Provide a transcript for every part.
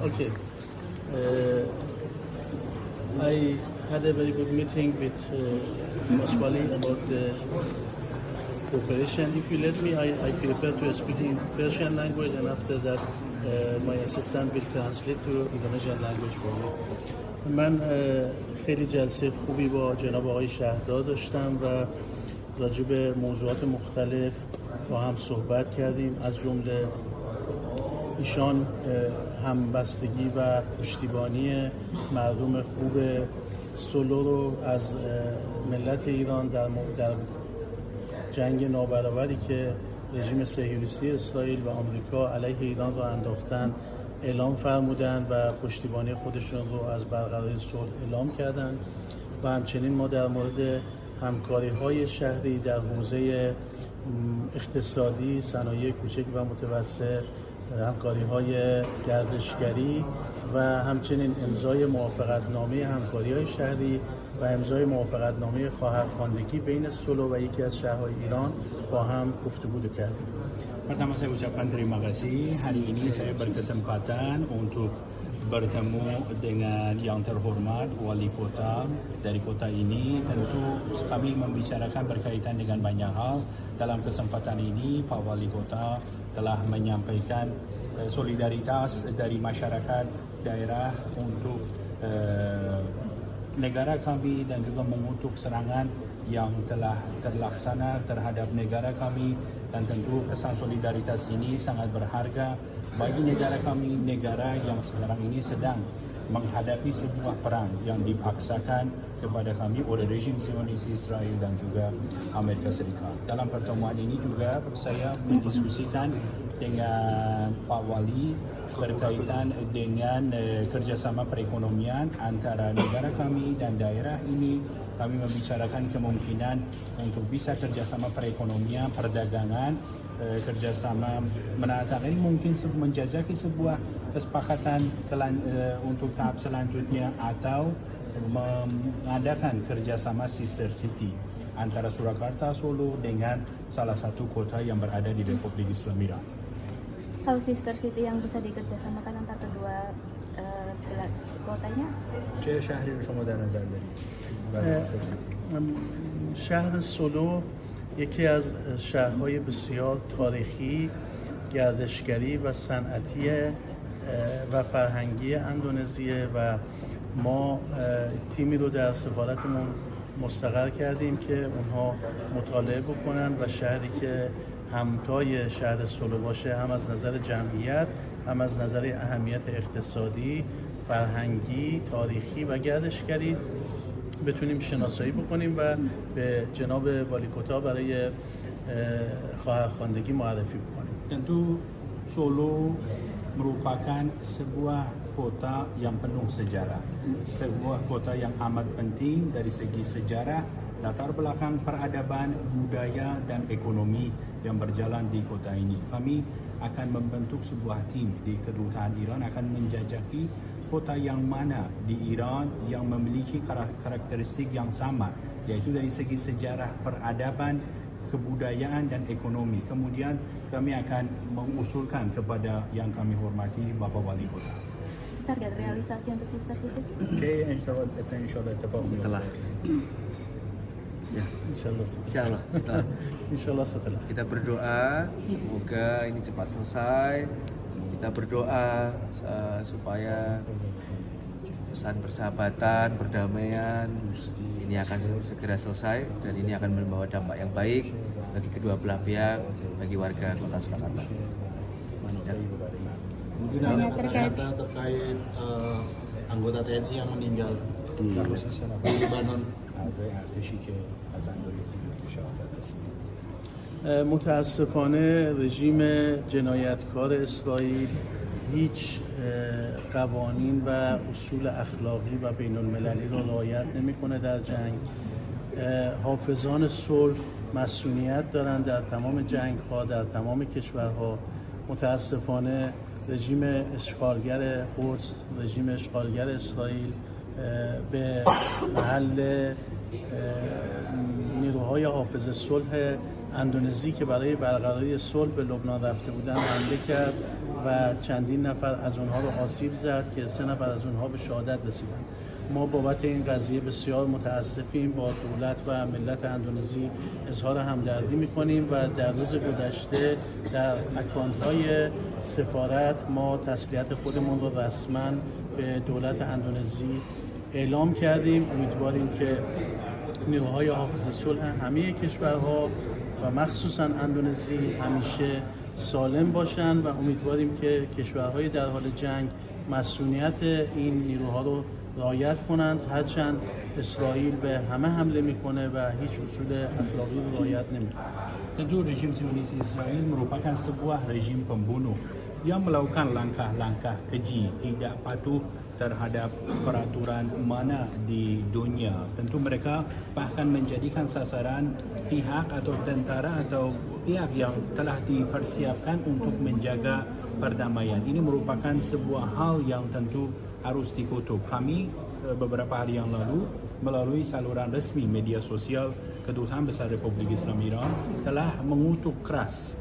Okay. I had a very good meeting with Pasquale about the cooperation. If you let me, I prefer to speak in Persian language, and after that, my assistant will translate to Indonesian language for me. من خیلی جلسه خوبی با جناب آقای شهردار داشتم و راجع به موضوعات مختلف با هم صحبت کردیم. از جمله ایشان همبستگی و پشتیبانی مردم خوب سولو رو از ملت ایران در جنگ نابرابری که رژیم صهیونیستی اسرائیل و آمریکا علیه ایران را انداختن اعلام فرمودند و پشتیبانی خودشون رو از برقراری صلح اعلام کردند و همچنین ما در مورد همکاری‌های شهری در حوزه اقتصادی، صنایع کوچک و متوسط، همکاری‌های گردشگری و همچنین امضای موافقتنامه همکاری‌های شهری و امضای موافقتنامه خواهرخواندگی بین سولو و یکی از شهرهای ایران با هم گفتگو کردیم. Pertama saya ucapkan terima kasih. Hari ini saya berkesempatan untuk bertemu dengan yang terhormat wali kota dari kota ini. Tentu kami membicarakan berkaitan dengan banyak hal. Dalam kesempatan ini Pak Wali Kota telah menyampaikan solidaritas dari masyarakat daerah untuk negara kami dan juga mengutuk serangan yang telah terlaksana terhadap negara kami, dan tentu kesan solidaritas ini sangat berharga bagi negara kami, negara yang sekarang ini sedang menghadapi sebuah perang yang dipaksakan kepada kami oleh rejim Zionis Israel dan juga Amerika Serikat. Dalam pertemuan ini juga saya mendiskusikan dengan Pak Wali berkaitan dengan kerjasama perekonomian antara negara kami dan daerah ini. Kami membicarakan kemungkinan untuk bisa kerjasama perekonomian, perdagangan, kerjasama menatang ini mungkin menjajaki sebuah kesepakatan untuk tahap selanjutnya atau mengadakan kerjasama sister city antara Surakarta, Solo dengan salah satu kota yang berada di Republik Islam Iran. Hal sister city yang bisa dikerjasamakan antara kedua kotanya؟ چه شهری رو شما در نظر دارید؟ شهر سولو یکی از شهرهای بسیار تاریخی، گردشگری و صنعتی و فرهنگی اندونزیه و ما تیمی رو در سفارتمون مستقر کردیم که اونها مطالعه بکنن و شهری که همتای شهر سولو باشه، هم از نظر جمعیت، هم از نظر اهمیت اقتصادی، فرهنگی، تاریخی و گردشگری بتونیم شناسایی بکنیم و به جناب والی کتا برای خواهرخواندگی معرفی بکنیم. Tentu Solo merupakan sebuah kota yang penuh sejarah, sebuah kota yang amat penting dari segi sejarah, latar belakang peradaban, budaya dan ekonomi yang berjalan di kota ini. Kami akan membentuk sebuah tim di kedutaan Iran akan menjajaki kota yang mana di Iran yang memiliki karakteristik yang sama, yaitu dari segi sejarah, peradaban, kebudayaan dan ekonomi. Kemudian kami akan mengusulkan kepada yang kami hormati Bapak Wali Kota. Target realisasi untuk sister city? Oke, insyaallah اتفاق setelah ya insyaallah setelah kita berdoa semoga ini cepat selesai. Kita berdoa supaya pesan persahabatan, perdamaian ini akan segera selesai dan ini akan membawa dampak yang baik bagi kedua belah pihak, bagi warga Kota Surakarta. Mungkin ada data terkait anggota TNI yang meninggal di Lebanon. متاسفانه رژیم جنایتکار اسرائیل هیچ قوانین و اصول اخلاقی و بین المللی را رعایت نمی‌کنه در جنگ. حافظان صلح مسئولیت دارند در تمام جنگ‌ها در تمام کشورها. متاسفانه رژیم اشغالگر قدس، رژیم اشغالگر اسرائیل به محل نیروهای حافظ صلح اندونزی که برای برقراری صلح به لبنان رفته بودن حمله کرد و چندین نفر از اونها رو آسیب زد که 3 نفر از اونها به شهادت رسیدن. ما بابت این قضیه بسیار متاسفیم، با دولت و ملت اندونزی اظهار همدردی می‌کنیم و در روز گذشته در اکانت‌های سفارت ما تسلیت خودمون رو رسما به دولت اندونزی اعلام کردیم. امیدواریم که نیروهای حافظ صلح همه کشورها و مخصوصا اندونزی همیشه سالم باشند و امیدواریم که کشورهای در حال جنگ مسئولیت این نیروها رو رعایت کنند، هرچند اسرائیل به همه حمله میکنه و هیچ اصول اخلاقی رو رعایت نمیکنه. Tentu rejim Zionis Israel merupakan sebuah rejim pembunuh yang melakukan langkah-langkah keji, tidak patuh terhadap peraturan mana di dunia. Tentu mereka bahkan menjadikan sasaran pihak atau tentara atau pihak yang telah dipersiapkan untuk menjaga perdamaian. Ini merupakan sebuah hal yang tentu harus dikutuk. Kami beberapa hari yang lalu melalui saluran resmi media sosial Kedutaan Besar Republik Islam Iran telah mengutuk keras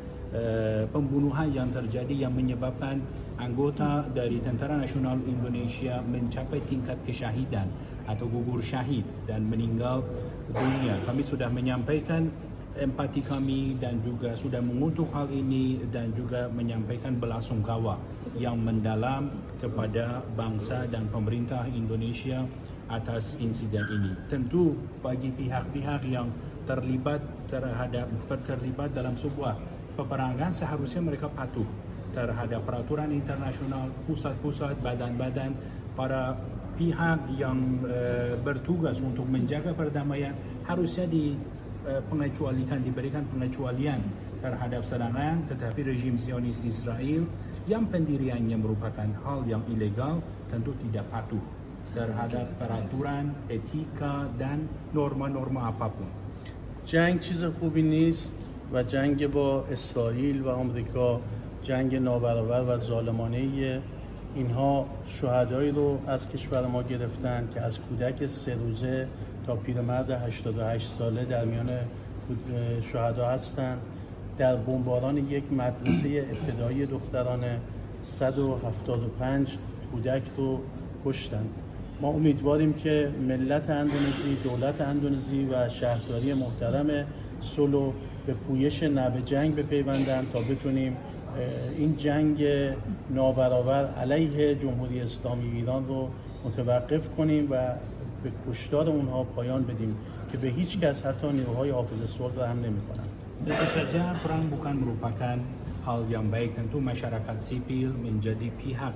pembunuhan yang terjadi yang menyebabkan anggota dari Tentara Nasional Indonesia mencapai tingkat kesyahidan atau gugur syahid dan meninggal dunia. Kami sudah menyampaikan empati kami dan juga sudah mengutuk hal ini dan juga menyampaikan belasungkawa yang mendalam kepada bangsa dan pemerintah Indonesia atas insiden ini. Tentu bagi pihak-pihak yang terlibat dalam sebuah peperangan seharusnya mereka patuh terhadap peraturan internasional, pusat-pusat, badan-badan, para pihak yang bertugas untuk menjaga perdamaian harusnya diberikan pengecualian terhadap serangan, tetapi rejim Zionis Israel yang pendiriannya merupakan hal yang ilegal tentu tidak patuh terhadap peraturan, etika dan norma-norma apapun. جنگ چیز خوبی نیست و جنگ با اسرائیل و آمریکا جنگ نابرابر و ظالمانه‌ایه. اینها شهدایی رو از کشور ما گرفتن که از کودک 3 روزه تا پیرمرد 88 ساله در میان شهدا هستند. در بمباران یک مدرسه ابتدایی دختران 175 کودک رو کشتند. ما امیدواریم که ملت اندونزی، دولت اندونزی و شهرداری محترم سولو به پویش نبض جنگ بپیوندند تا بتونیم این جنگ نابرابر علیه جمهوری اسلامی ایران رو متوقف کنیم و به کشتار اونها پایان بدیم که به هیچ کس حتی نیروهای حافظ صلح رحم نمی‌کنند. Tentu saja perang bukan merupakan hal yang baik. Tentu masyarakat sipil menjadi pihak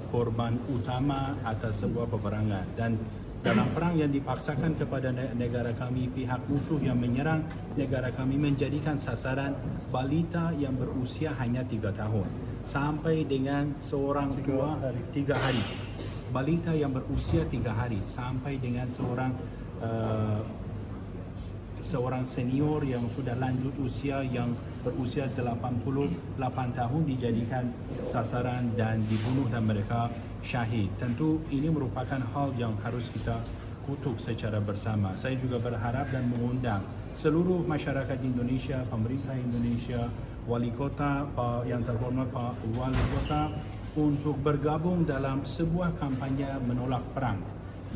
korban utama atas sebuah peperangan, dan dalam perang yang dipaksakan kepada negara kami, pihak musuh yang menyerang negara kami menjadikan sasaran balita yang berusia hanya 3 tahun sampai dengan seorang tua 3 hari. Balita yang berusia 3 hari sampai dengan seorang senior yang sudah lanjut usia yang berusia 88 tahun dijadikan sasaran dan dibunuh dan mereka syahid. Tentu ini merupakan hal yang harus kita kutuk secara bersama. Saya juga berharap dan mengundang seluruh masyarakat Indonesia, pemerintah Indonesia, wali kota, yang terhormat Pak Wali Kota, untuk bergabung dalam sebuah kampanye menolak perang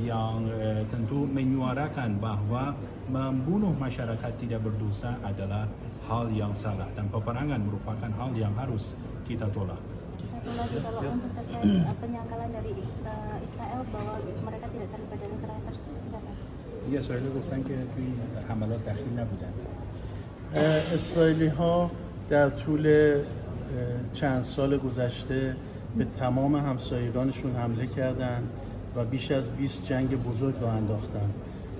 yang tentu menyuarakan bahawa membunuh masyarakat tidak berdosa adalah hal yang salah dan peperangan merupakan hal yang harus kita tolak. Satu lagi, kalau untuk terkait penyangkalan dari Israel bahwa mereka tidak terlibat dalam serangan tersebut. Ya, Israel گفتن که توی حملات دخیل نبودن. اسرائیلی ها در طول چند سال گذشته به تمام همسایگانشون حمله کردند و بیش از 20 جنگ بزرگ را انداختند.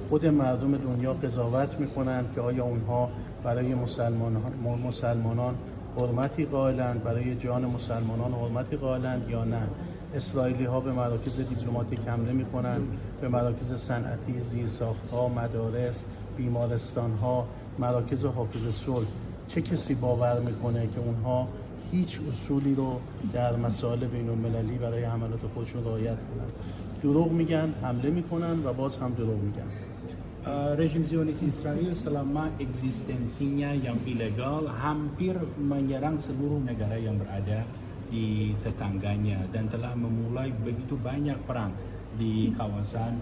خود مردم دنیا قضاوت میکنند که آیا اونها برای مسلمانان حرمتی قائلند، برای جان مسلمانان حرمتی قائلند یا نه. اسرائیلی ها به مراکز دیپلماتیک حمله میکنند، به مراکز صنعتی، زیرساخت ها، مدارس، بیمارستان ها، مراکز حافظ صلح. چه کسی باور میکنه که اونها هیچ اصولی رو در مسائل بین المللی برای حملات خودشون رعایت کنند؟ دروغ میگن، حمله میکنن و باز هم دروغ میگن. Rejim Zionis Israel selama eksistensinya yang ilegal hampir menyerang seluruh negara yang berada di tetangganya dan telah memulai begitu banyak perang di kawasan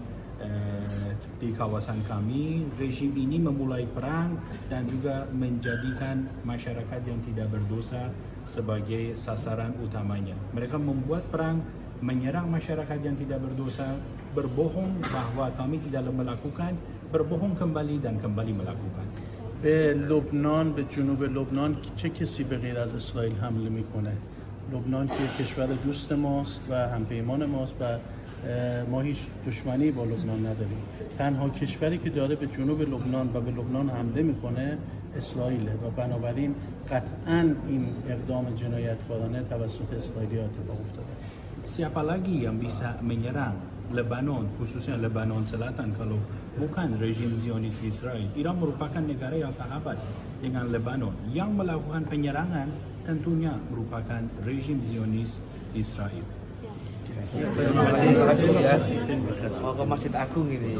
kami. Rejim ini memulai perang dan juga menjadikan masyarakat yang tidak berdosa sebagai sasaran utamanya. Mereka membuat perang, menyerang masyarakat yang tidak berdosa, berbohong bahwa kami tidak melakukan, berbohong kembali dan kembali melakukan. به لبنان، به جنوب لبنان چه کسی به غیر از اسرائیل حمله میکنه؟ لبنان که کشور دوست ماست و همپیمان ماست و ما هیچ دشمنی با لبنان نداریم. تنها کشوری که داره به جنوب لبنان و به لبنان حمله میکنه اسرائیله و بنابراین قطعاً این اقدام جنایتکارانه توسط اسرائیلی اتفاق افتاده. Siapa lagi yang bisa menyerang Lebanon, khususnya Lebanon Selatan kalau bukan rejim Zionis Israel? Iran merupakan negara yang sahabat dengan Lebanon. Yang melakukan penyerangan tentunya merupakan rejim Zionis Israel. Terima kasih. Mau ke Masjid Agung ini.